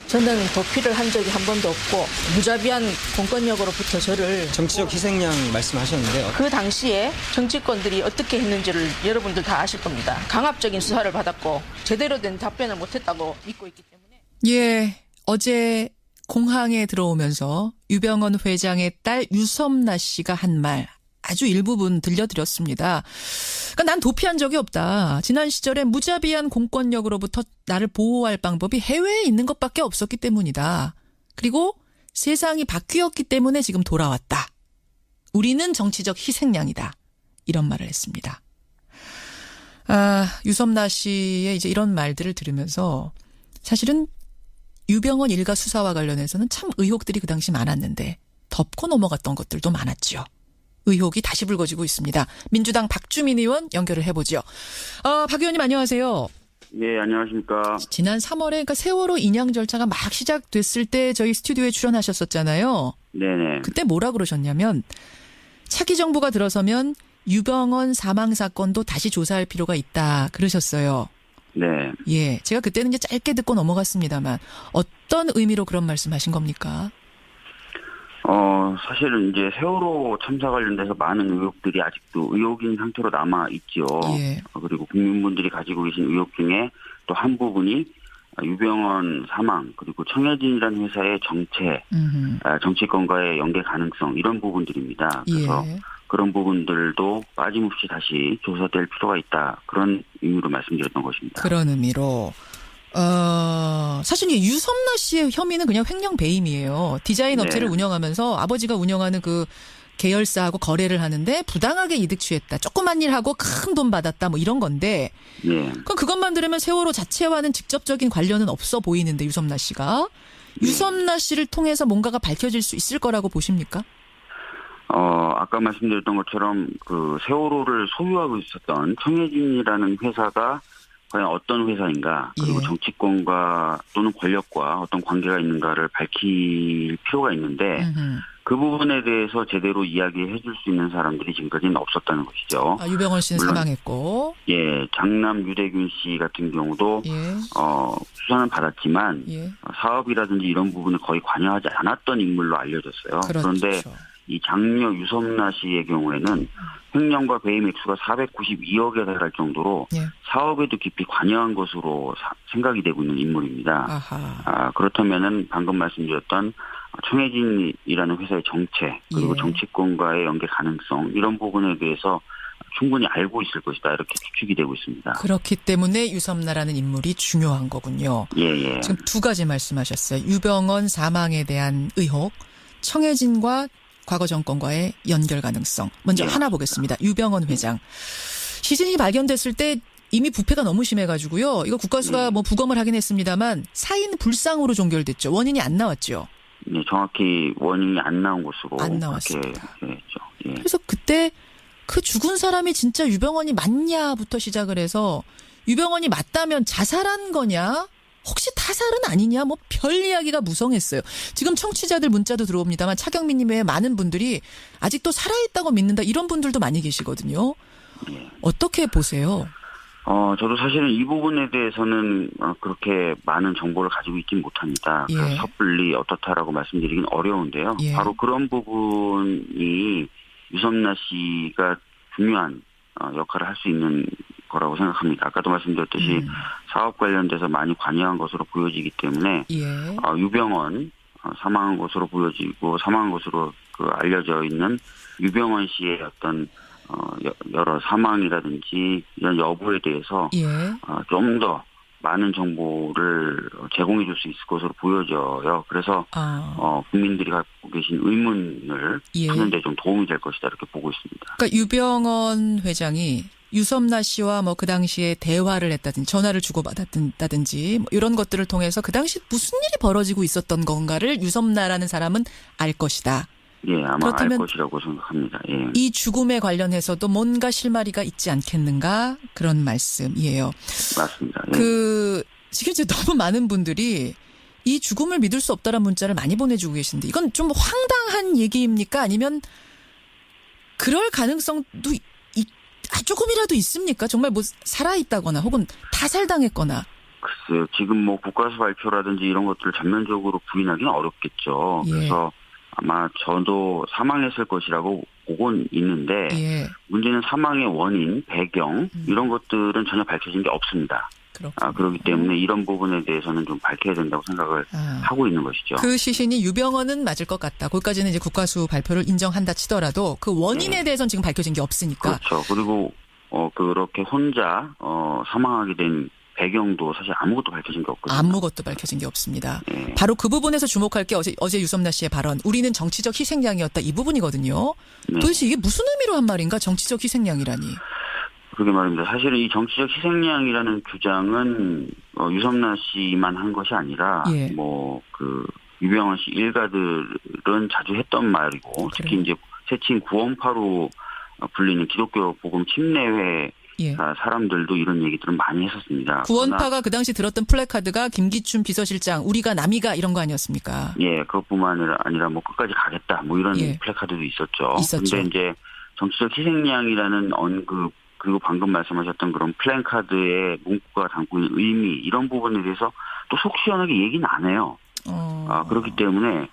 저는 도피를 한 적이 한 번도 없고 무자비한 공권력으로부터 저를 정치적 희생양 말씀하셨는데요. 그 당시에 정치권들이 어떻게 했는지를 여러분들 다 아실 겁니다. 강압적인 수사를 받았고 제대로 된 답변을 못했다고 믿고 있기 때문에. 예, 어제 공항에 들어오면서 유병언 회장의 딸 유섬나 씨가 한 말 아주 일부분 들려드렸습니다. 그러니까 난 도피한 적이 없다. 지난 시절에 무자비한 공권력으로부터 나를 보호할 방법이 해외에 있는 것밖에 없었기 때문이다. 그리고 세상이 바뀌었기 때문에 지금 돌아왔다. 우리는 정치적 희생양이다. 이런 말을 했습니다. 유섬나 씨의 이제 이런 말들을 들으면서 사실은 유병언 일가 수사와 관련해서는 참 의혹들이 그 당시 많았는데 덮고 넘어갔던 것들도 많았죠. 의혹이 다시 불거지고 있습니다. 민주당 박주민 의원 연결을 해보죠. 박 의원님 안녕하세요. 예, 안녕하십니까. 지난 3월에 그러니까 세월호 인양 절차가 막 시작됐을 때 저희 스튜디오에 출연하셨었잖아요. 네네. 그때 뭐라 그러셨냐면 차기 정부가 들어서면 유병언 사망 사건도 다시 조사할 필요가 있다 그러셨어요. 네. 예, 제가 그때는 이제 짧게 듣고 넘어갔습니다만 어떤 의미로 그런 말씀하신 겁니까? 사실은 이제 세월호 참사 관련돼서 많은 의혹들이 아직도 의혹인 상태로 남아 있죠. 예. 그리고 국민분들이 가지고 계신 의혹 중에 또 한 부분이 유병언 사망 그리고 청해진이라는 회사의 정체, 정치권과의 연계 가능성 이런 부분들입니다. 그래서 예. 그런 부분들도 빠짐없이 다시 조사될 필요가 있다. 그런 의미로 말씀드렸던 것입니다. 그런 의미로. 사실 이 유섬나 씨의 혐의는 그냥 횡령 배임이에요. 디자인 업체를 네. 운영하면서 아버지가 운영하는 그 계열사하고 거래를 하는데 부당하게 이득 취했다. 조그만 일 하고 큰 돈 받았다. 뭐 이런 건데. 예. 그럼 그것만 들으면 세월호 자체와는 직접적인 관련은 없어 보이는데 유섬나 씨가. 유섬나 씨를 통해서 뭔가가 밝혀질 수 있을 거라고 보십니까? 아까 말씀드렸던 것처럼 그 세월호를 소유하고 있었던 청해진이라는 회사가 과연 어떤 회사인가 그리고 예. 정치권과 또는 권력과 어떤 관계가 있는가를 밝힐 필요가 있는데 그 부분에 대해서 제대로 이야기해 줄 수 있는 사람들이 지금까지는 없었다는 것이죠. 유병언 씨는 물론, 사망했고. 예, 장남 유대균 씨 같은 경우도 예. 수사는 받았지만 예. 사업이라든지 이런 부분을 거의 관여하지 않았던 인물로 알려졌어요. 그렇죠. 그런데 이 장녀 유섬나 씨의 경우에는 횡령과 배임 액수가 492억에 달할 정도로 예. 사업에도 깊이 관여한 것으로 생각이 되고 있는 인물입니다. 아하. 그렇다면은 방금 말씀드렸던 청해진이라는 회사의 정체 그리고 예. 정치권과의 연계 가능성 이런 부분에 대해서 충분히 알고 있을 것이다 이렇게 추측이 되고 있습니다. 그렇기 때문에 유섬나라는 인물이 중요한 거군요. 예. 지금 두 가지 말씀하셨어요. 유병언 사망에 대한 의혹, 청해진과 과거 정권과의 연결 가능성. 먼저 예. 하나 보겠습니다. 유병언 회장. 시신이 발견됐을 때 이미 부패가 너무 심해가지고요. 이거 국가수가 뭐 부검을 하긴 했습니다만 사인 불상으로 종결됐죠. 원인이 안 나왔죠. 네, 정확히 원인이 안 나온 것으로 안 나왔습니다. 그렇게 했죠. 예. 그래서 그때 그 죽은 사람이 진짜 유병언이 맞냐부터 시작을 해서 유병언이 맞다면 자살한 거냐? 혹시 타살은 아니냐? 뭐 별 이야기가 무성했어요. 지금 청취자들 문자도 들어옵니다만 차경민님 외에 많은 분들이 아직도 살아있다고 믿는다 이런 분들도 많이 계시거든요. 어떻게 보세요? 저도 사실은 이 부분에 대해서는 그렇게 많은 정보를 가지고 있진 못합니다. 예. 그래서 섣불리 어떻다라고 말씀드리긴 어려운데요. 예. 바로 그런 부분이 유섬나 씨가 중요한 역할을 할 수 있는 거라고 생각합니다. 아까도 말씀드렸듯이 사업 관련돼서 많이 관여한 것으로 보여지기 때문에 예. 유병언 사망한 것으로 보여지고 사망한 것으로 알려져 있는 유병언 씨의 어떤 여러 사망이라든지 이런 여부에 대해서 예. 좀 더 많은 정보를 제공해 줄 수 있을 것으로 보여져요. 그래서 국민들이 갖고 계신 의문을 예. 푸는데 좀 도움이 될 것이다 이렇게 보고 있습니다. 그러니까 유병언 회장이 유섬나 씨와 뭐 그 당시에 대화를 했다든지 전화를 주고받았다든지 뭐 이런 것들을 통해서 그 당시 무슨 일이 벌어지고 있었던 건가를 유섬나라는 사람은 알 것이다. 예, 아마 알 그렇다면 것이라고 생각합니다. 예. 이 죽음에 관련해서도 뭔가 실마리가 있지 않겠는가 그런 말씀이에요. 맞습니다. 예. 지금 이제 너무 많은 분들이 이 죽음을 믿을 수 없다라는 문자를 많이 보내주고 계신데 이건 좀 황당한 얘기입니까? 아니면 그럴 가능성도 조금이라도 있습니까? 정말 뭐 살아있다거나 혹은 타살당했거나. 글쎄요. 지금 뭐 국가수 발표라든지 이런 것들을 전면적으로 부인하기는 어렵겠죠. 예. 그래서 아마 저도 사망했을 것이라고 보고는 있는데 예. 문제는 사망의 원인, 배경 이런 것들은 전혀 밝혀진 게 없습니다. 그렇군요. 그렇기 때문에 이런 부분에 대해서는 좀 밝혀야 된다고 생각을 하고 있는 것이죠. 그 시신이 유병헌은 맞을 것 같다. 거기까지는 이제 국가수 발표를 인정한다 치더라도 그 원인에 대해서는 지금 밝혀진 게 없으니까. 그렇죠. 그리고 그렇게 혼자 사망하게 된 배경도 사실 아무것도 밝혀진 게 없거든요. 아무것도 밝혀진 게 없습니다. 네. 바로 그 부분에서 주목할 게 어제 유섬나 씨의 발언. 우리는 정치적 희생양이었다. 이 부분이거든요. 네. 도대체 이게 무슨 의미로 한 말인가? 정치적 희생양이라니. 그러게 말입니다. 사실은 이 정치적 희생양이라는 주장은 유섬나 씨만 한 것이 아니라 예. 유병헌 씨 일가들은 자주 했던 말이고 특히 그래요? 이제 세칭 구원파로 불리는 기독교 복음 침례회 예. 사람들도 이런 얘기들은 많이 했었습니다. 구원파가 그 당시 들었던 플래카드가 김기춘 비서실장, 우리가 남이가 이런 거 아니었습니까? 예, 그것뿐만 아니라 뭐 끝까지 가겠다 뭐 이런 예. 플래카드도 있었죠. 있었죠. 근데 이제 정치적 희생양이라는 언급 그리고 방금 말씀하셨던 그런 플랜카드의 문구가 담고 있는 의미 이런 부분에 대해서 또 속 시원하게 얘기는 안 해요. 그렇기 때문에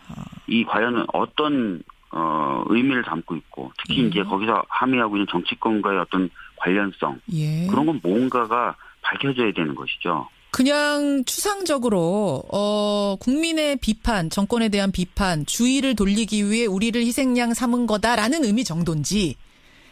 이 과연 어떤 의미를 담고 있고 특히 이제 거기서 함의하고 있는 정치권과의 어떤 관련성 예. 그런 건 뭔가가 밝혀져야 되는 것이죠. 그냥 추상적으로 국민의 비판, 정권에 대한 비판, 주의를 돌리기 위해 우리를 희생양 삼은 거다라는 의미 정도인지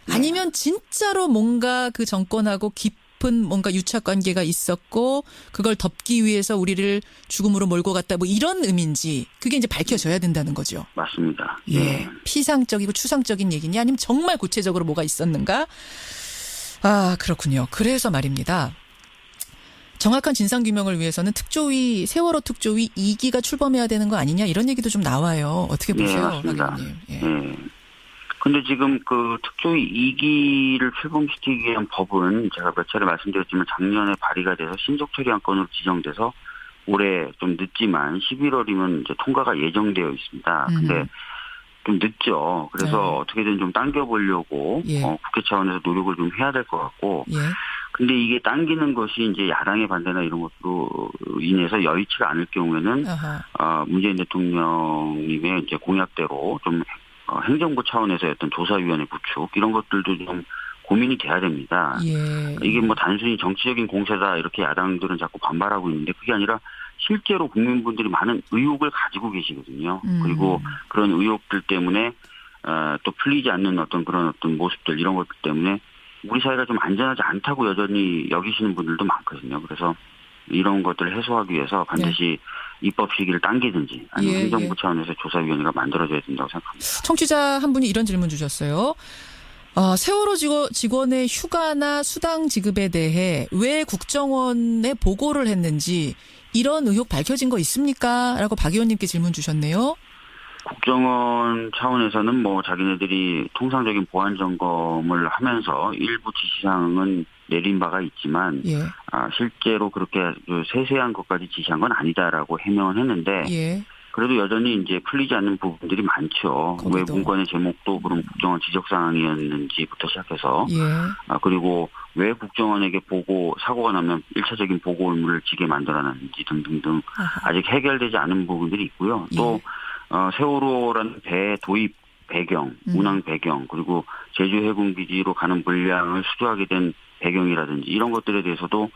아니면 진짜로 뭔가 그 정권하고 깊은 뭔가 유착 관계가 있었고 그걸 덮기 위해서 우리를 죽음으로 몰고 갔다 뭐 이런 의미인지 그게 이제 밝혀져야 된다는 거죠. 맞습니다. 예. 피상적이고 추상적인 얘기냐 아니면 정말 구체적으로 뭐가 있었는가? 그렇군요. 그래서 말입니다. 정확한 진상규명을 위해서는 특조위, 세월호 특조위 2기가 출범해야 되는 거 아니냐 이런 얘기도 좀 나와요. 어떻게 보세요? 맞습니다. 박 의원님. 예. 예. 근데 지금 그 특조위 2기를 출범시키기 위한 법은 제가 몇 차례 말씀드렸지만 작년에 발의가 돼서 신속 처리안건으로 지정돼서 올해 좀 늦지만 11월이면 이제 통과가 예정되어 있습니다. 근데 좀 늦죠. 그래서 어떻게든 좀 당겨보려고 예. 국회 차원에서 노력을 좀 해야 될 것 같고. 예. 근데 이게 당기는 것이 이제 야당의 반대나 이런 것으로 인해서 여의치가 않을 경우에는 문재인 대통령님의 이제 공약대로 좀 행정부 차원에서의 어떤 조사위원회 구축 이런 것들도 좀 고민이 돼야 됩니다. 예. 이게 뭐 단순히 정치적인 공세다 이렇게 야당들은 자꾸 반발하고 있는데 그게 아니라 실제로 국민분들이 많은 의혹을 가지고 계시거든요. 그리고 그런 의혹들 때문에 또 풀리지 않는 어떤 그런 어떤 모습들 이런 것들 때문에 우리 사회가 좀 안전하지 않다고 여전히 여기시는 분들도 많거든요. 그래서 이런 것들을 해소하기 위해서 반드시 입법 시기를 당기든지 아니면 예, 행정부 차원에서 조사위원회가 만들어져야 된다고 생각합니다. 청취자 한 분이 이런 질문 주셨어요. 세월호 직원의 휴가나 수당 지급에 대해 왜 국정원에 보고를 했는지 이런 의혹 밝혀진 거 있습니까? 라고 박 의원님께 질문 주셨네요. 국정원 차원에서는 뭐 자기네들이 통상적인 보안 점검을 하면서 일부 지시사항은 내린 바가 있지만 예. 실제로 그렇게 세세한 것까지 지시한 건 아니다라고 해명을 했는데 예. 그래도 여전히 이제 풀리지 않는 부분들이 많죠. 거기도. 왜 문건의 제목도 그럼 국정원 지적사항이었는지부터 시작해서 예. 그리고 왜 국정원에게 사고가 나면 1차적인 보고 의무를 지게 만들어놨는지 등등등 아직 해결되지 않은 부분들이 있고요. 또 세월호라는 배 도입 배경, 운항 배경 그리고 제주 해군기지로 가는 물량을 수주하게 된 배경이라든지 이런 것들에 대해서도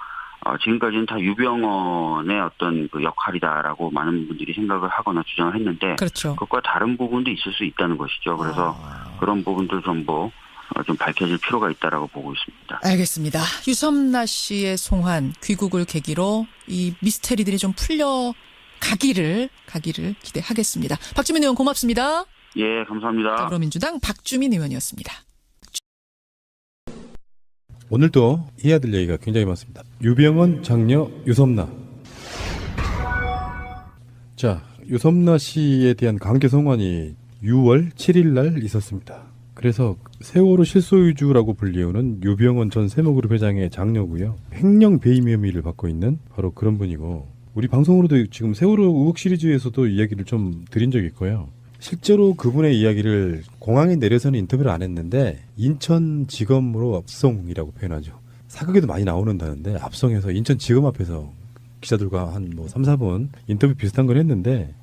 지금까지는 다 유병헌의 어떤 그 역할이다라고 많은 분들이 생각을 하거나 주장을 했는데 그렇죠. 그것과 다른 부분도 있을 수 있다는 것이죠. 그래서 그런 부분들 전부 좀 밝혀질 필요가 있다라고 보고 있습니다. 알겠습니다. 유섬나 씨의 송환 귀국을 계기로 이 미스테리들이 좀 풀려가기를 기대하겠습니다. 박주민 의원 고맙습니다. 예, 감사합니다. 더불어민주당 박주민 의원이었습니다. 오늘도 해야 될 얘기가 굉장히 많습니다. 유병헌 장녀 유섬나. 자, 유섬나 씨에 대한 강제 송환이 6월 7일 날 있었습니다. 그래서 세월호 실소유주라고 불리우는 유병헌 전 세무그룹 회장의 장녀고요. 횡령 배임 혐의를 받고 있는 바로 그런 분이고 우리 방송으로도 지금 세월호 의혹 시리즈에서도 이야기를 좀 드린 적이 있고요. 실제로 그분의 이야기를 공항에 내려서는 인터뷰를 안 했는데 인천지검으로 압송이라고 표현하죠. 사극에도 많이 나오는다는데 압송해서 인천지검 앞에서 기자들과 한 뭐 3, 4분 인터뷰 비슷한 걸 했는데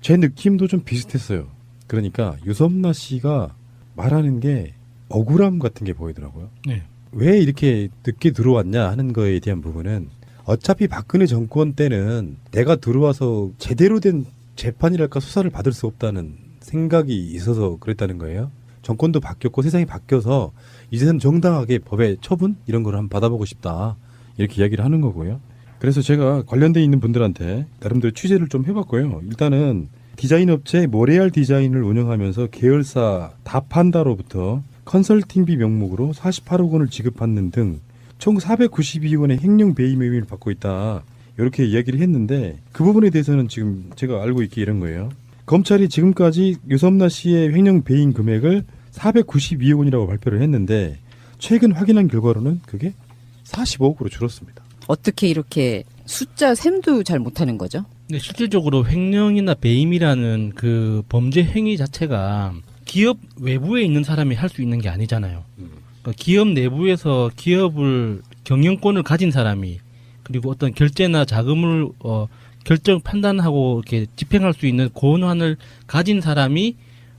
제 느낌도 좀 비슷했어요. 그러니까 유섬나 씨가 말하는 게 억울함 같은 게 보이더라고요. 네. 왜 이렇게 늦게 들어왔냐 하는 거에 대한 부분은 어차피 박근혜 정권 때는 내가 들어와서 제대로 된 재판이랄까 수사를 받을 수 없다는 생각이 있어서 그랬다는 거예요. 정권도 바뀌었고 세상이 바뀌어서 이제는 정당하게 법의 처분 이런 걸 한번 받아보고 싶다 이렇게 이야기를 하는 거고요. 그래서 제가 관련돼 있는 분들한테 나름대로 취재를 좀 해봤고요. 일단은 디자인 업체 모레알 디자인을 운영하면서 계열사 다판다로부터 컨설팅비 명목으로 48억 원을 지급받는 등 총 492원의 횡령 배임 혐의를 받고 있다. 이렇게 이야기를 했는데 그 부분에 대해서는 지금 제가 알고 있기 이런 거예요. 검찰이 지금까지 유섬나 씨의 횡령 배임 금액을 492억 원이라고 발표를 했는데 최근 확인한 결과로는 그게 45억으로 줄었습니다. 어떻게 이렇게 숫자 셈도 잘 못하는 거죠? 근데 실질적으로 횡령이나 배임이라는 그 범죄 행위 자체가 기업 외부에 있는 사람이 할 수 있는 게 아니잖아요. 그러니까 기업 내부에서 기업을 경영권을 가진 사람이 그리고 어떤 결제나 자금을 결정 판단하고 이렇게 집행할 수 있는 권한을 가진 사람이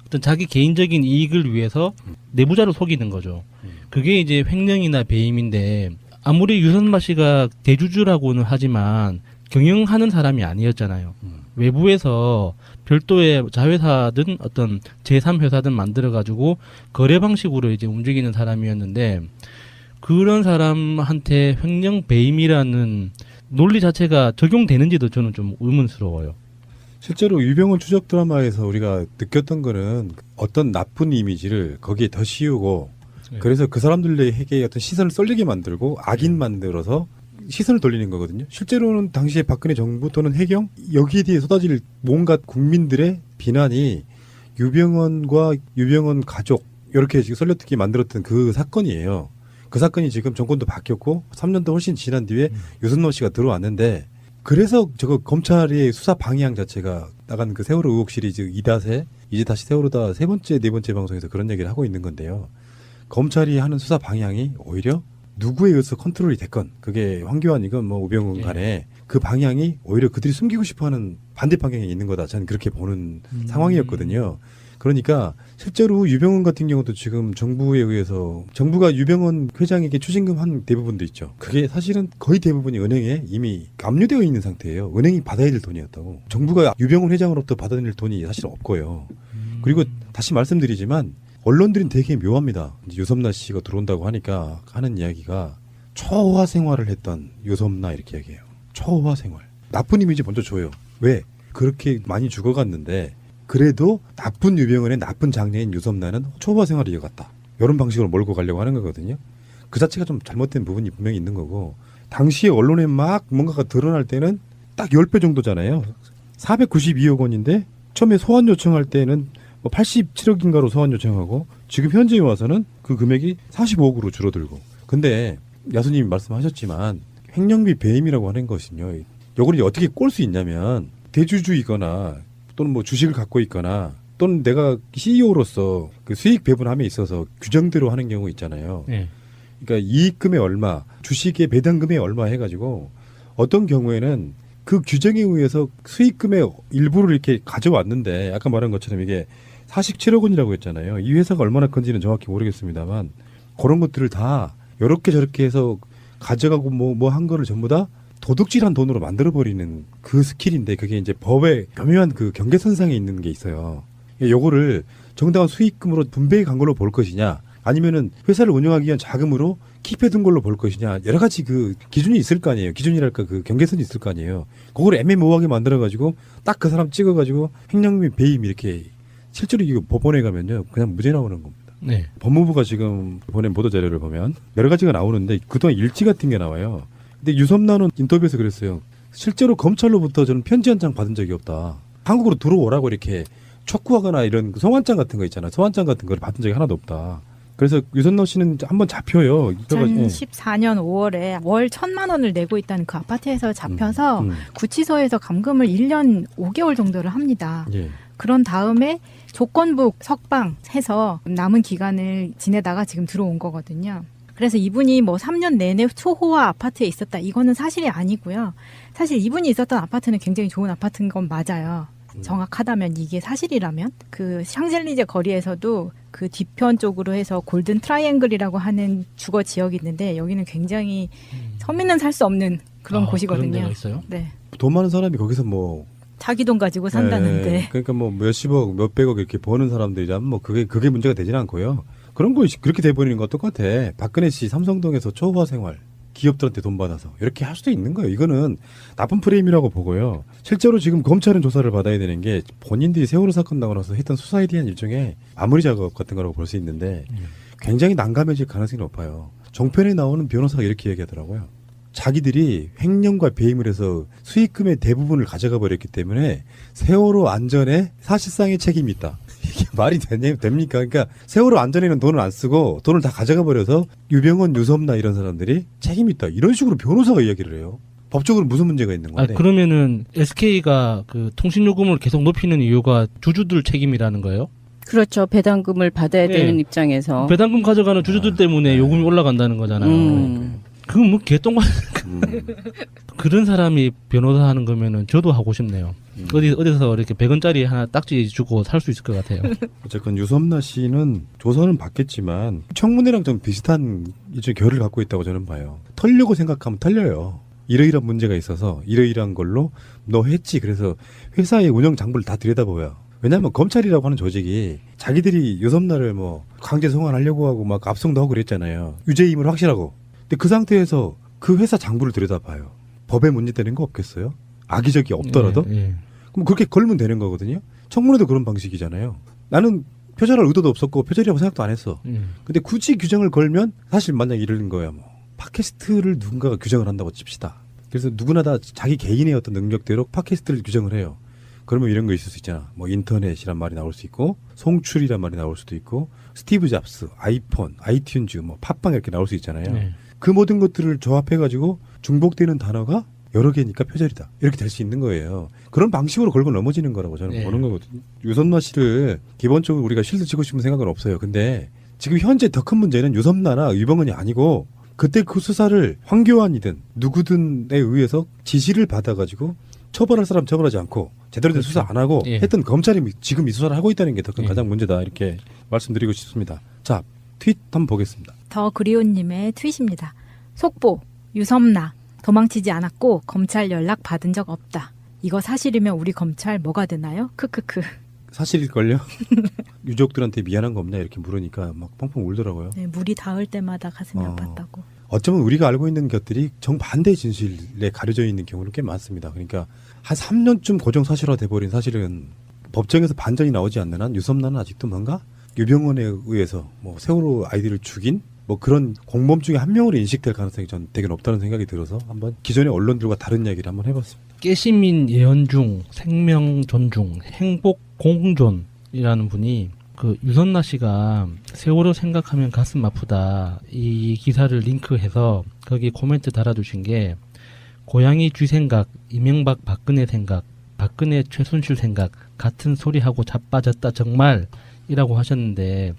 어떤 자기 개인적인 이익을 위해서 내부자를 속이는 거죠. 그게 이제 횡령이나 배임인데 아무리 유섬나 씨가 대주주라고는 하지만 경영하는 사람이 아니었잖아요. 외부에서 별도의 자회사든 어떤 제3회사든 만들어가지고 거래 방식으로 이제 움직이는 사람이었는데 그런 사람한테 횡령 배임이라는 논리 자체가 적용되는지도 저는 좀 의문스러워요. 실제로 유병헌 추적 드라마에서 우리가 느꼈던 거는 어떤 나쁜 이미지를 거기에 더 씌우고 네. 그래서 그 사람들에게 어떤 시선을 쏠리게 만들고 악인 만들어서 시선을 돌리는 거거든요. 실제로는 당시에 박근혜 정부 또는 해경 여기에 대해 쏟아질 뭔가 국민들의 비난이 유병헌과 유병헌 가족 이렇게 지금 썰려듣게 만들었던 그 사건이에요. 그 사건이 지금 정권도 바뀌었고 3년도 훨씬 지난 뒤에 유섬나 씨가 들어왔는데 그래서 저거 검찰의 수사 방향 자체가 나간 그 세월호 의혹 시리즈 2닷에 이제 다시 세월호다 세 번째 네 번째 방송에서 그런 얘기를 하고 있는 건데요. 검찰이 하는 수사 방향이 오히려 누구에 의해서 컨트롤이 됐건 그게 황교안이건 뭐 우병우 간에 그 방향이 오히려 그들이 숨기고 싶어하는 반대 방향에 있는 거다. 저는 그렇게 보는 상황이었거든요. 그러니까 실제로 유병헌 같은 경우도 지금 정부에 의해서 정부가 유병헌 회장에게 추징금 한 대부분도 있죠. 그게 사실은 거의 대부분이 은행에 이미 압류되어 있는 상태예요. 은행이 받아야 될 돈이었다고. 정부가 유병헌 회장으로부터 받아낼 돈이 사실 없고요. 그리고 다시 말씀드리지만 언론들은 되게 묘합니다. 이제 유섬나 씨가 들어온다고 하니까 하는 이야기가 초호화 생활을 했던 유섬나 이렇게 얘기해요. 초호화 생활. 나쁜 이미지 먼저 줘요. 왜? 그렇게 많이 죽어갔는데 그래도 나쁜 유병헌의 나쁜 장녀인 유섬나는 초호화 생활을 이어갔다. 이런 방식으로 몰고 가려고 하는 거거든요. 그 자체가 좀 잘못된 부분이 분명히 있는 거고 당시에 언론에 막 뭔가가 드러날 때는 딱 10배 정도잖아요. 492억 원인데 처음에 소환 요청할 때는 뭐 87억인가로 소환 요청하고 지금 현재에 와서는 그 금액이 45억으로 줄어들고. 근데 야수님이 말씀하셨지만 횡령비 배임이라고 하는 것은요. 이걸 어떻게 꼴 수 있냐면 대주주이거나 또는 뭐 주식을 갖고 있거나 또는 내가 CEO로서 그 수익 배분함에 있어서 규정대로 하는 경우 있잖아요. 네. 그러니까 이익금의 얼마, 주식의 배당금의 얼마 해가지고 어떤 경우에는 그 규정에 의해서 수익금의 일부를 이렇게 가져왔는데 아까 말한 것처럼 이게 47억 원이라고 했잖아요. 이 회사가 얼마나 큰지는 정확히 모르겠습니다만 그런 것들을 다 이렇게 저렇게 해서 가져가고 뭐 한 거를 전부 다 도둑질한 돈으로 만들어버리는 그 스킬인데 그게 이제 법의 교묘한 그 경계선상에 있는 게 있어요. 요거를 정당한 수익금으로 분배해 간 걸로 볼 것이냐 아니면은 회사를 운영하기 위한 자금으로 킵해둔 걸로 볼 것이냐 여러 가지 그 기준이 있을 거 아니에요. 기준이랄까 그 경계선이 있을 거 아니에요. 그걸 애매모호하게 만들어가지고 딱 그 사람 찍어가지고 횡령비 배임 이렇게 실제로 이거 법원에 가면요 그냥 무죄 나오는 겁니다. 네. 법무부가 지금 보낸 보도 자료를 보면 여러 가지가 나오는데 그동안 일지 같은 게 나와요. 근데 유섬나는 인터뷰에서 그랬어요. 실제로 검찰로부터 저는 편지 한 장 받은 적이 없다. 한국으로 들어오라고 이렇게 촉구하거나 이런 소환장 같은 거 있잖아요. 소환장 같은 걸 받은 적이 하나도 없다. 그래서 유섬나 씨는 한번 잡혀요. 2014년 5월에 월 1,000만 원을 내고 있다는 그 아파트에서 잡혀서 구치소에서 감금을 1년 5개월 정도를 합니다. 예. 그런 다음에 조건부 석방해서 남은 기간을 지내다가 지금 들어온 거거든요. 그래서 이분이 뭐 3년 내내 초호화 아파트에 있었다. 이거는 사실이 아니고요. 사실 이분이 있었던 아파트는 굉장히 좋은 아파트인 건 맞아요. 정확하다면 이게 사실이라면 그 샹젤리제 거리에서도 그 뒤편 쪽으로 해서 골든 트라이앵글이라고 하는 주거 지역이 있는데 여기는 굉장히 서민은 살 수 없는 그런 곳이거든요. 그런 데가 있어요? 네. 돈 많은 사람이 거기서 뭐 자기 돈 가지고 산다는데. 네, 그러니까 뭐 몇십억, 몇백억 이렇게 버는 사람들이라면 뭐 그게 문제가 되지는 않고요. 그런 거 그렇게 돼버리는 거 똑같아. 박근혜 씨 삼성동에서 초호화 생활 기업들한테 돈 받아서 이렇게 할 수도 있는 거예요. 이거는 나쁜 프레임이라고 보고요. 실제로 지금 검찰은 조사를 받아야 되는 게 본인들이 세월호 사건 나고 나서 했던 수사에 대한 일종의 마무리 작업 같은 거라고 볼 수 있는데 굉장히 난감해질 가능성이 높아요. 종편에 나오는 변호사가 이렇게 얘기하더라고요. 자기들이 횡령과 배임을 해서 수익금의 대부분을 가져가 버렸기 때문에 세월호 안전에 사실상의 책임이 있다. 이게 말이 됩니까? 그러니까 세월호 안전에는 돈을 안 쓰고 돈을 다 가져가 버려서 유병헌, 유섬나 이런 사람들이 책임이 있다. 이런 식으로 변호사가 이야기를 해요. 법적으로 무슨 문제가 있는 건데? 그러면은 SK가 그 통신 요금을 계속 높이는 이유가 주주들 책임이라는 거예요? 그렇죠. 배당금을 받아야 되는 입장에서. 배당금 가져가는 주주들 때문에 요금이 올라간다는 거잖아요. 그건 뭐 개똥만 그런 사람이 변호사 하는 거면은 저도 하고 싶네요. 어디서 이렇게 100원짜리 하나 딱지 주고 살 수 있을 것 같아요. 어쨌건 유섬나 씨는 조사는 받겠지만 청문회랑 좀 비슷한 이제 결을 갖고 있다고 저는 봐요. 털려고 생각하면 털려요. 이러이러한 문제가 있어서 이러이러한 걸로 너 했지. 그래서 회사의 운영 장부를 다 들여다봐요. 왜냐하면 검찰이라고 하는 조직이 자기들이 유섬나를 뭐 강제 송환하려고 하고 막 압송도 하고 그랬잖아요. 유죄임을 확실하고. 근데 그 상태에서 그 회사 장부를 들여다봐요. 법에 문제되는 거 없겠어요? 악의적이 없더라도? 그럼 그렇게 걸면 되는 거거든요. 청문회도 그런 방식이잖아요. 나는 표절할 의도도 없었고 표절이라고 생각도 안 했어. 근데 굳이 규정을 걸면 사실 만약 이런 거야. 뭐 팟캐스트를 누군가가 규정을 한다고 칩시다. 그래서 누구나 다 자기 개인의 어떤 능력대로 팟캐스트를 규정을 해요. 그러면 이런 거 있을 수 있잖아. 뭐 인터넷이란 말이 나올 수 있고 송출이란 말이 나올 수도 있고 스티브 잡스, 아이폰, 아이튠즈, 뭐 팟빵 이렇게 나올 수 있잖아요. 그 모든 것들을 조합해가지고 중복되는 단어가 여러 개니까 표절이다. 이렇게 될 수 있는 거예요. 그런 방식으로 걸고 넘어지는 거라고 저는 보는 거거든요. 유섬나 씨를 기본적으로 우리가 실드 치고 싶은 생각은 없어요. 근데 지금 현재 더 큰 문제는 유섬나나 유병헌이 아니고 그때 그 수사를 황교안이든 누구든에 의해서 지시를 받아가지고 처벌할 사람 처벌하지 않고 제대로 된 수사 안 하고 했던 검찰이 지금 이 수사를 하고 있다는 게 더 큰 가장 문제다. 이렇게 말씀드리고 싶습니다. 자, 트윗 한번 보겠습니다. 더 그리온님의 트윗입니다. 속보 유섬나 도망치지 않았고 검찰 연락 받은 적 없다. 이거 사실이면 우리 검찰 뭐가 되나요? 크크크. 사실일걸요? 유족들한테 미안한 거 없나 이렇게 물으니까 막 펑펑 울더라고요. 네, 물이 닿을 때마다 가슴이 아팠다고. 어쩌면 우리가 알고 있는 것들이 정반대의 진실에 가려져 있는 경우는 꽤 많습니다. 그러니까 한 3년쯤 고정사실화 돼버린 사실은 법정에서 반전이 나오지 않는 한 유섬나는 아직도 뭔가 유병헌에 의해서 뭐 세월호 아이들을 죽인 뭐 그런 공범 중에 한 명으로 인식될 가능성이 전 되게 높다는 생각이 들어서 한번 기존의 언론들과 다른 이야기를 한번 해봤습니다. 깨시민 예언 중 생명 존중 행복 공존이라는 분이 그 유섬나 씨가 세월호 생각하면 가슴 아프다 이 기사를 링크해서 거기 코멘트 달아주신 게 고양이 쥐 생각 이명박 박근혜 생각 박근혜 최순실 생각 같은 소리하고 자빠졌다 정말 이라고 하셨는데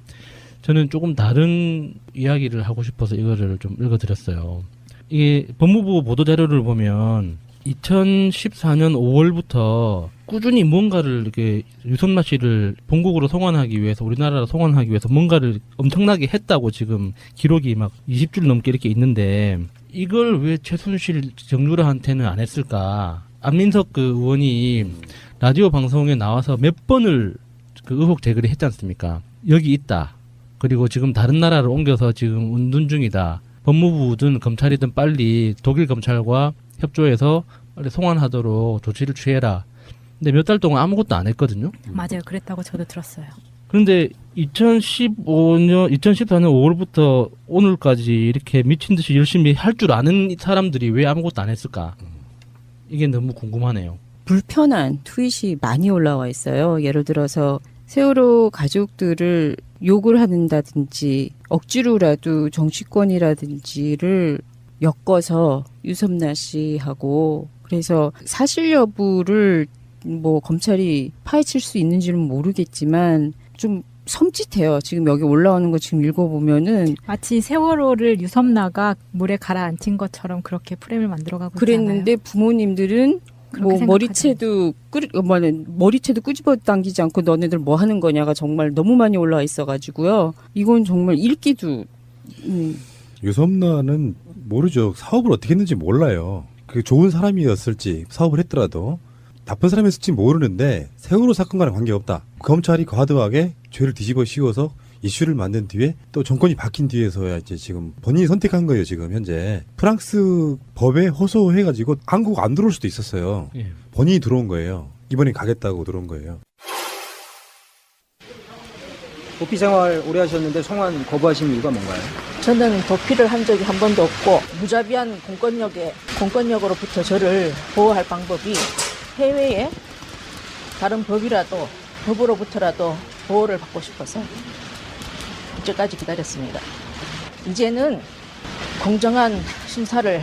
저는 조금 다른 이야기를 하고 싶어서 이거를 좀 읽어드렸어요. 이게 법무부 보도자료를 보면 2014년 5월부터 꾸준히 뭔가를 이렇게 유섬나 씨를 본국으로 송환하기 위해서 우리나라로 송환하기 위해서 뭔가를 엄청나게 했다고 지금 기록이 막 20줄 넘게 이렇게 있는데 이걸 왜 최순실 정유라한테는 안 했을까? 안민석 그 의원이 라디오 방송에 나와서 몇 번을 그 의혹 제기를 했지 않습니까? 여기 있다. 그리고 지금 다른 나라로 옮겨서 지금 운둔 중이다. 법무부든 검찰이든 빨리 독일 검찰과 협조해서 빨리 송환하도록 조치를 취해라. 근데 몇 달 동안 아무것도 안 했거든요. 맞아요. 그랬다고 저도 들었어요. 그런데 2014년 5월부터 오늘까지 이렇게 미친 듯이 열심히 할 줄 아는 사람들이 왜 아무것도 안 했을까? 이게 너무 궁금하네요. 불편한 트윗이 많이 올라와 있어요. 예를 들어서 세월호 가족들을 욕을 한다든지 억지로라도 정치권이라든지를 엮어서 유섬나 씨하고 그래서 사실 여부를 뭐 검찰이 파헤칠 수 있는지는 모르겠지만 좀 섬찟해요. 지금 여기 올라오는 거 지금 읽어보면은 마치 세월호를 유섬나가 물에 가라앉힌 것처럼 그렇게 프레임을 만들어가고 그랬는데 부모님들은 뭐 그렇게 머리채도 끄집어 당기지 않고 너네들 뭐 하는 거냐가 정말 너무 많이 올라와 있어가지고요. 이건 정말 읽기도 유섬나는 모르죠. 사업을 어떻게 했는지 몰라요. 그 좋은 사람이었을지 사업을 했더라도 나쁜 사람이었을지 모르는데 세월호 사건과는 관계없다. 검찰이 과도하게 죄를 뒤집어 씌워서 이슈를 만든 뒤에 또 정권이 바뀐 뒤에서야 이제 지금 본인이 선택한 거예요. 지금 현재 프랑스 법에 호소해가지고 한국 안 들어올 수도 있었어요. 예. 본인이 들어온 거예요. 이번에 가겠다고 들어온 거예요. 도피 생활 오래 하셨는데 송환 거부하신 이유가 뭔가요? 저는 도피를 한 적이 한 번도 없고 무자비한 공권력으로부터 저를 보호할 방법이 해외에 다른 법으로부터라도 보호를 받고 싶어서 이제까지 기다렸습니다. 이제는 공정한 심사를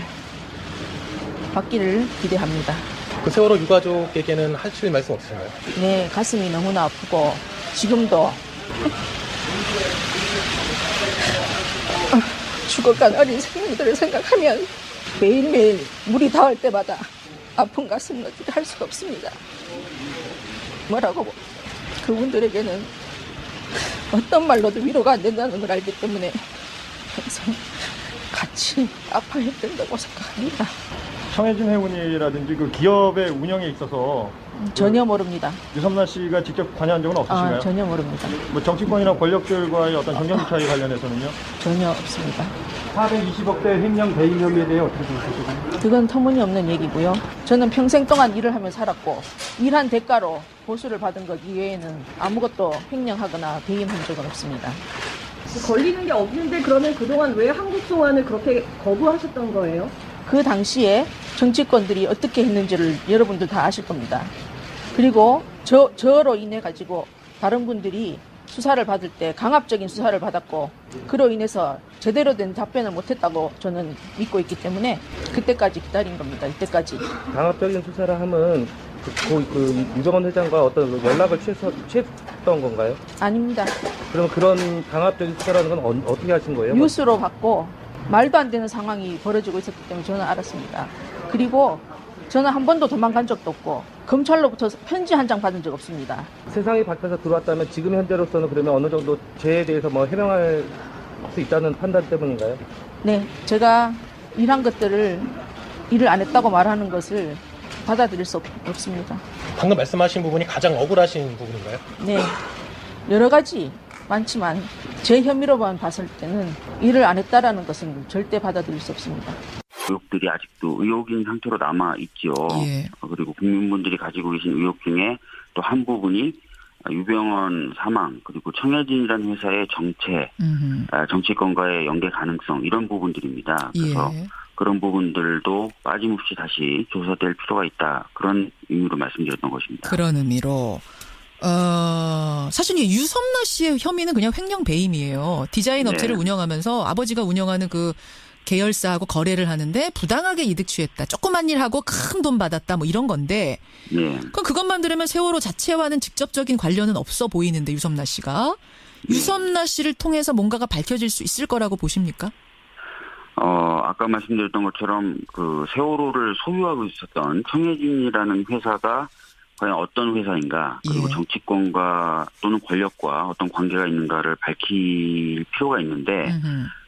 받기를 기대합니다. 그 세월호 유가족에게는 하실 말씀 없으신가요? 네, 가슴이 너무나 아프고 지금도 죽어간 어린 생명들을 생각하면 매일매일 물이 닿을 때마다 아픈 가슴 너지 할 수가 없습니다. 뭐라고 그분들에게는 어떤 말로도 위로가 안 된다는 걸 알기 때문에 항상 같이 아파야 된다고 생각합니다. 청해진 해운이라든지 그 기업의 운영에 있어서 전혀 모릅니다. 유섬나 씨가 직접 관여한 적은 없으신가요? 전혀 모릅니다. 뭐 정치권이나 권력들과의 어떤 정경기 차이 관련해서는요? 전혀 없습니다. 420억대 횡령 배임 혐의에 대해 어떻게 생각하세요? 그건 터무니없는 얘기고요. 저는 평생 동안 일을 하며 살았고 일한 대가로 보수를 받은 것 이외에는 아무것도 횡령하거나 배임한 적은 없습니다. 걸리는 게 없는데 그러면 그동안 왜 한국 송환을 그렇게 거부하셨던 거예요? 그 당시에 정치권들이 어떻게 했는지를 여러분들 다 아실 겁니다. 그리고 저로 인해 가지고 다른 분들이 수사를 받을 때 강압적인 수사를 받았고 그로 인해서 제대로 된 답변을 못했다고 저는 믿고 있기 때문에 그때까지 기다린 겁니다. 이때까지. 강압적인 수사를 하면 그 유병헌 회장과 어떤 연락을 취했던 건가요? 아닙니다. 그럼 그런 강압적인 수사라는 건 어떻게 하신 거예요? 뉴스로 받고 말도 안 되는 상황이 벌어지고 있었기 때문에 저는 알았습니다. 그리고 저는 한 번도 도망간 적도 없고 검찰로부터 편지 한 장 받은 적 없습니다. 세상이 바뀌어서 들어왔다면 지금 현재로서는 그러면 어느 정도 죄에 대해서 뭐 해명할 수 있다는 판단 때문인가요? 네, 제가 일한 것들을 일을 안 했다고 말하는 것을 받아들일 수 없습니다. 방금 말씀하신 부분이 가장 억울하신 부분인가요? 네, 여러 가지 많지만 제 혐의로만 봤을 때는 일을 안 했다라는 것은 절대 받아들일 수 없습니다. 의혹들이 아직도 의혹인 상태로 남아 있죠. 예. 그리고 국민분들이 가지고 계신 의혹 중에 또 한 부분이 유병헌 사망 그리고 청해진이라는 회사의 정체, 정치권과의 연계 가능성 이런 부분들입니다. 그래서 예. 그런 부분들도 빠짐없이 다시 조사될 필요가 있다. 그런 의미로 말씀드렸던 것입니다. 그런 의미로. 사실 이 유섬나 씨의 혐의는 그냥 횡령 배임이에요. 디자인 업체를 네. 운영하면서 아버지가 운영하는 그 계열사하고 거래를 하는데 부당하게 이득 취했다. 조그만 일하고 큰 돈 받았다. 뭐 이런 건데. 네. 그럼 그것만 들으면 세월호 자체와는 직접적인 관련은 없어 보이는데 유섬나 씨가. 유섬나 씨를 통해서 뭔가가 밝혀질 수 있을 거라고 보십니까? 아까 말씀드렸던 것처럼 그 세월호를 소유하고 있었던 청해진이라는 회사가 과연 어떤 회사인가 그리고 예. 정치권과 또는 권력과 어떤 관계가 있는가를 밝힐 필요가 있는데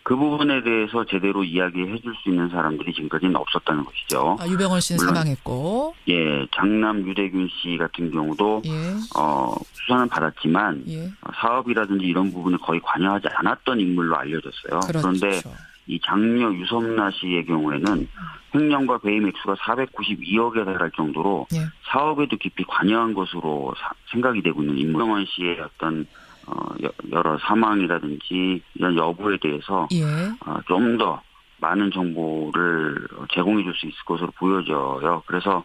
그 부분에 대해서 제대로 이야기해 줄 수 있는 사람들이 지금까지는 없었다는 것이죠. 유병헌 씨는 물론, 사망했고. 예, 장남 유대균 씨 같은 경우도 예. 수사는 받았지만 예. 사업이라든지 이런 부분에 거의 관여하지 않았던 인물로 알려졌어요. 그렇죠. 그런데 이 장녀 유섬나 씨의 경우에는 횡령과 배임 액수가 492억에 달할 정도로 예. 사업에도 깊이 관여한 것으로 생각이 되고 있는 인물. 유병헌 씨의 어떤 여러 사망이라든지 이런 여부에 대해서 예. 좀 더 많은 정보를 제공해 줄 수 있을 것으로 보여져요. 그래서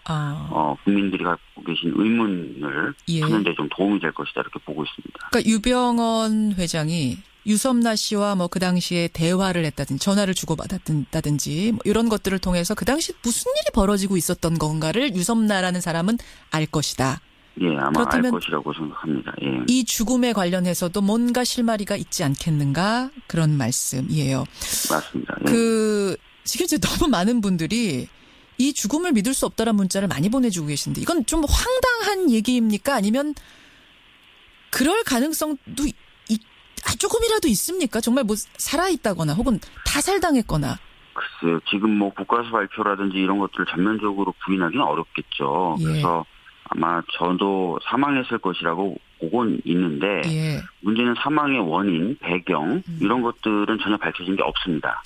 국민들이 갖고 계신 의문을 예. 푸는 데 좀 도움이 될 것이다 이렇게 보고 있습니다. 그러니까 유병헌 회장이 유섬나 씨와 뭐 그 당시에 대화를 했다든지 전화를 주고받았다든지 뭐 이런 것들을 통해서 그 당시 무슨 일이 벌어지고 있었던 건가를 유섬나라는 사람은 알 것이다. 예, 아마 알 그렇다면 것이라고 생각합니다. 예. 이 죽음에 관련해서도 뭔가 실마리가 있지 않겠는가 그런 말씀이에요. 맞습니다. 예. 지금 이제 너무 많은 분들이 이 죽음을 믿을 수 없다라는 문자를 많이 보내주고 계신데 이건 좀 황당한 얘기입니까? 아니면 그럴 가능성도 조금이라도 있습니까? 정말 뭐 살아있다거나 혹은 타살당했거나. 글쎄요. 지금 뭐 국가수 발표라든지 이런 것들을 전면적으로 부인하기는 어렵겠죠. 예. 그래서 아마 저도 사망했을 것이라고 보고는 있는데 예. 문제는 사망의 원인, 배경 이런 것들은 전혀 밝혀진 게 없습니다.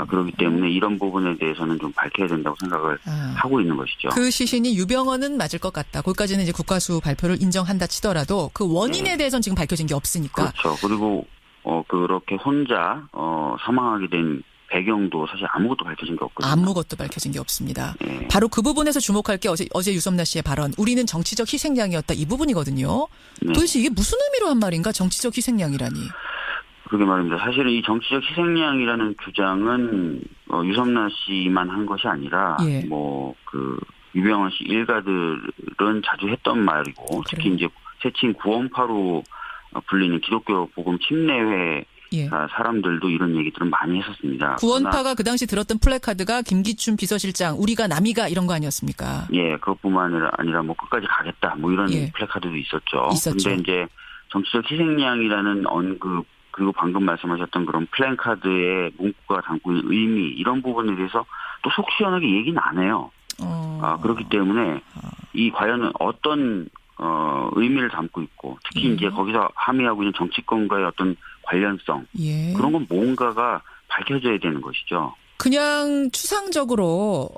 그렇기 때문에 이런 부분에 대해서는 좀 밝혀야 된다고 생각을 하고 있는 것이죠. 그 시신이 유병헌은 맞을 것 같다. 거기까지는 이제 국가수 발표를 인정한다 치더라도 그 원인에 대해서는 지금 밝혀진 게 없으니까. 그렇죠. 그리고 그렇게 혼자 사망하게 된 배경도 사실 아무것도 밝혀진 게 없거든요. 아무것도 밝혀진 게 없습니다. 네. 바로 그 부분에서 주목할 게 어제 유섬나 씨의 발언. 우리는 정치적 희생양이었다. 이 부분이거든요. 네. 도대체 이게 무슨 의미로 한 말인가? 정치적 희생양이라니. 그러게 말입니다. 사실은 이 정치적 희생양이라는 주장은 유섬나 씨만 한 것이 아니라 예. 유병헌 씨 일가들은 자주 했던 말이고 특히 이제 세칭 구원파로 불리는 기독교 복음 침례회 예. 사람들도 이런 얘기들은 많이 했었습니다. 구원파가 그 당시 들었던 플래카드가 김기춘 비서실장 우리가 남이가 이런 거 아니었습니까? 예, 그것뿐만 아니라 뭐 끝까지 가겠다 뭐 이런 예. 플래카드도 있었죠. 있었죠. 근데 이제 정치적 희생양이라는 언급 그리고 방금 말씀하셨던 그런 플랜카드의 문구가 담고 있는 의미 이런 부분에 대해서 또 속 시원하게 얘기는 안 해요. 그렇기 때문에 이 과연 어떤 의미를 담고 있고 특히 이제 거기서 함의하고 있는 정치권과의 어떤 관련성 예. 그런 건 뭔가가 밝혀져야 되는 것이죠. 그냥 추상적으로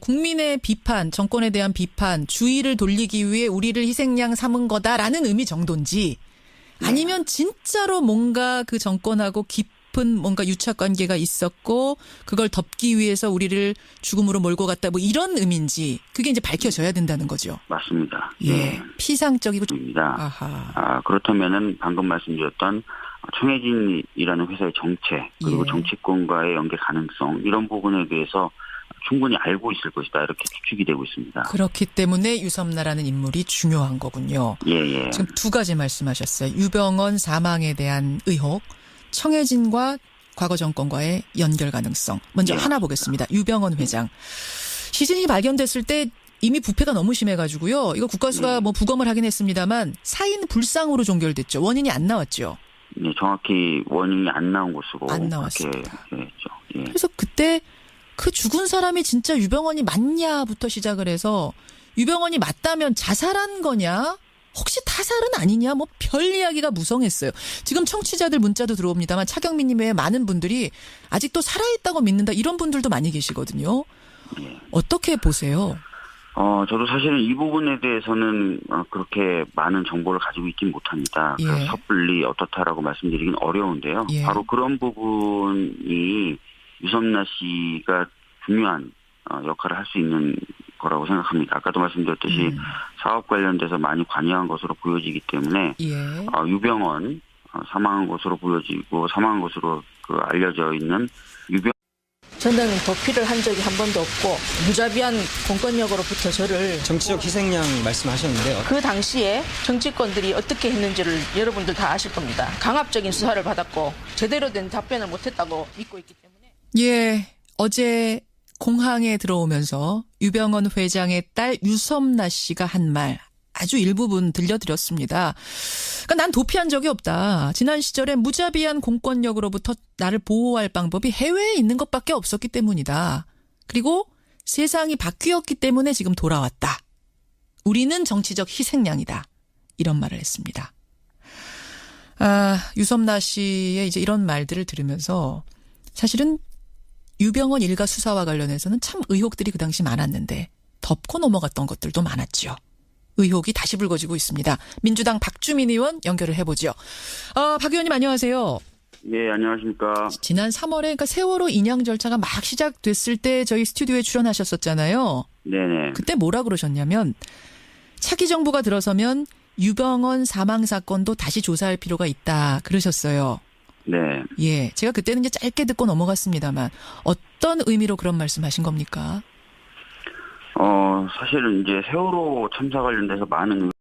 국민의 비판, 정권에 대한 비판, 주의를 돌리기 위해 우리를 희생양 삼은 거다라는 의미 정도인지 아니면 진짜로 뭔가 그 정권하고 깊은 뭔가 유착 관계가 있었고 그걸 덮기 위해서 우리를 죽음으로 몰고 갔다 뭐 이런 의미인지 그게 이제 밝혀져야 된다는 거죠. 맞습니다. 예. 피상적이고 입니다. 아하. 그렇다면은 방금 말씀드렸던 청해진이라는 회사의 정체 그리고 예. 정치권과의 연계 가능성 이런 부분에 대해서 충분히 알고 있을 것이다 이렇게 추측이 되고 있습니다. 그렇기 때문에 유섬나라는 인물이 중요한 거군요. 예. 지금 두 가지 말씀하셨어요. 유병헌 사망에 대한 의혹, 청해진과 과거 정권과의 연결 가능성. 먼저 예. 하나 보겠습니다. 유병헌 회장. 시신이 발견됐을 때 이미 부패가 너무 심해가지고요. 이거 국가수가 뭐 부검을 하긴 했습니다만 사인 불상으로 종결됐죠. 원인이 안 나왔죠. 네, 정확히 원인이 안 나온 것으로 안 나왔습니다. 그렇게 했죠. 예. 그래서 그때 그 죽은 사람이 진짜 유병헌이 맞냐부터 시작을 해서 유병헌이 맞다면 자살한 거냐? 혹시 타살은 아니냐? 뭐 별 이야기가 무성했어요. 지금 청취자들 문자도 들어옵니다만 차경민님 외에 많은 분들이 아직도 살아있다고 믿는다 이런 분들도 많이 계시거든요. 예. 어떻게 보세요? 저도 사실은 이 부분에 대해서는 그렇게 많은 정보를 가지고 있진 못합니다. 예. 그래서 섣불리 어떻다라고 말씀드리긴 어려운데요. 예. 바로 그런 부분이 유섬나 씨가 중요한 역할을 할 수 있는 거라고 생각합니다. 아까도 말씀드렸듯이 사업 관련돼서 많이 관여한 것으로 보여지기 때문에 예. 유병헌 사망한 것으로 보여지고 사망한 것으로 알려져 있는 저는 도피를 한 적이 한 번도 없고 무자비한 공권력으로부터 저를 정치적 희생양 말씀하셨는데요. 그 당시에 정치권들이 어떻게 했는지를 여러분들 다 아실 겁니다. 강압적인 수사를 받았고 제대로 된 답변을 못했다고 믿고 있기 때문에. 예. 어제 공항에 들어오면서 유병헌 회장의 딸 유섬나 씨가 한 말 아주 일부분 들려드렸습니다. 그러니까 난 도피한 적이 없다. 지난 시절에 무자비한 공권력으로부터 나를 보호할 방법이 해외에 있는 것밖에 없었기 때문이다. 그리고 세상이 바뀌었기 때문에 지금 돌아왔다. 우리는 정치적 희생양이다. 이런 말을 했습니다. 유섬나 씨의 이제 이런 말들을 들으면서 사실은 유병헌 일가 수사와 관련해서는 참 의혹들이 그 당시 많았는데 덮고 넘어갔던 것들도 많았죠. 의혹이 다시 불거지고 있습니다. 민주당 박주민 의원 연결을 해보죠. 박 의원님 안녕하세요. 예, 안녕하십니까. 지난 3월에 그러니까 세월호 인양 절차가 막 시작됐을 때 저희 스튜디오에 출연하셨었잖아요. 네네. 그때 뭐라 그러셨냐면 차기 정부가 들어서면 유병헌 사망 사건도 다시 조사할 필요가 있다 그러셨어요. 네. 예, 제가 그때는 이제 짧게 듣고 넘어갔습니다만 어떤 의미로 그런 말씀하신 겁니까? 사실은 이제 세월호 참사 관련돼서 많은